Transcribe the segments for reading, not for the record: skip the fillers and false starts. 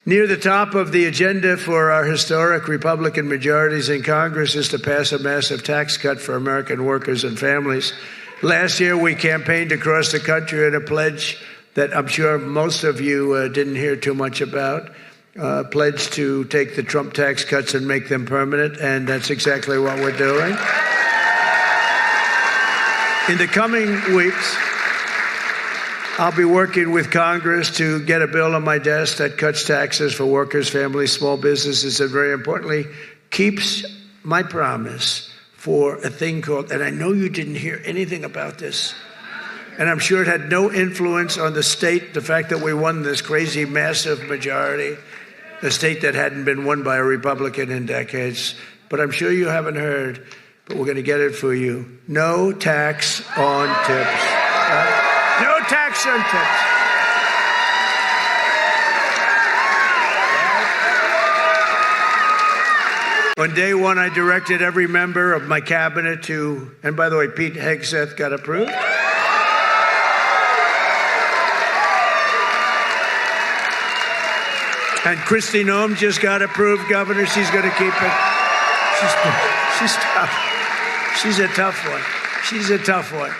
Near the top of the agenda for our historic Republican majorities in Congress is to pass a massive tax cut for American workers and families. Last year, we campaigned across the country at a pledge that I'm sure most of you didn't hear too much about, pledge to take the Trump tax cuts and make them permanent, and that's exactly what we're doing. In the coming weeks, I'll be working with Congress to get a bill on my desk that cuts taxes for workers, families, small businesses, and very importantly, keeps my promise for a thing called, and I know you didn't hear anything about this, and I'm sure it had no influence on the state, the fact that we won this crazy, massive majority, a state that hadn't been won by a Republican in decades. But I'm sure you haven't heard, but we're going to get it for you. No tax on tips. No tax on tips. On day one, I directed every member of my cabinet to, and by the way, Pete Hegseth got approved. And Kristi Noem just got approved, Governor. She's going to keep it. She's tough. She's a tough one. She's a tough one.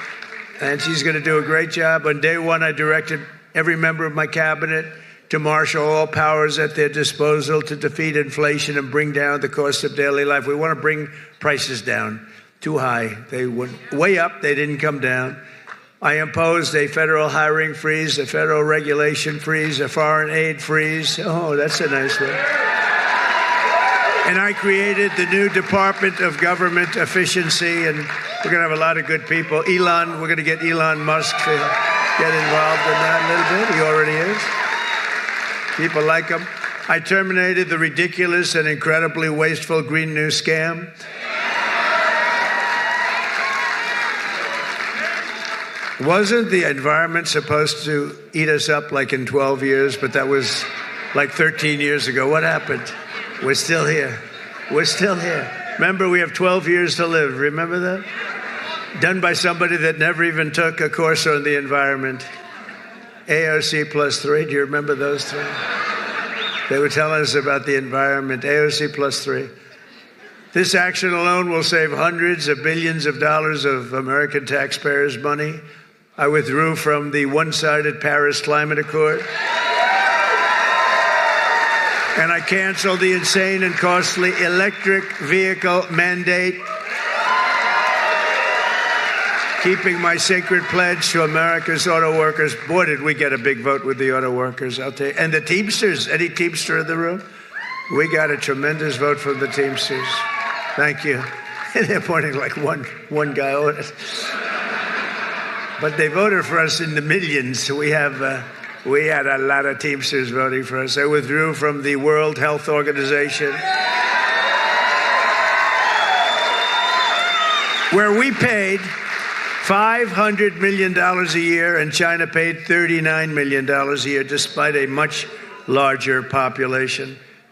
And she's going to do a great job. On day one, I directed every member of my cabinet to marshal all powers at their disposal to defeat inflation and bring down the cost of daily life. We want to bring prices down. Too high. They went way up. They didn't come down. I imposed a federal hiring freeze, a federal regulation freeze, a foreign aid freeze. Oh, that's a nice one. And I created the new Department of Government Efficiency, and we're going to have a lot of good people. Elon, we're going to get Elon Musk to get involved in that a little bit. He already is. People like him. I terminated the ridiculous and incredibly wasteful Green New scam. Wasn't the environment supposed to eat us up like in 12 years? But that was like 13 years ago. What happened? We're still here. We're still here. Remember, we have 12 years to live. Remember that? Done by somebody that never even took a course on the environment. AOC plus 3. Do you remember those three? They were telling us about the environment. AOC plus 3. This action alone will save hundreds of billions of dollars of American taxpayers' money. I withdrew from the one-sided Paris Climate Accord. And I canceled the insane and costly electric vehicle mandate, keeping my sacred pledge to America's auto workers. Boy, did we get a big vote with the auto workers, I'll tell you. And the Teamsters, any Teamster in the room? We got a tremendous vote from the Teamsters. Thank you. They're pointing like one guy on it. But they voted for us in the millions. We had a lot of Teamsters voting for us. I withdrew from the World Health Organization, where we paid $500 million a year, and China paid $39 million a year, despite a much larger population.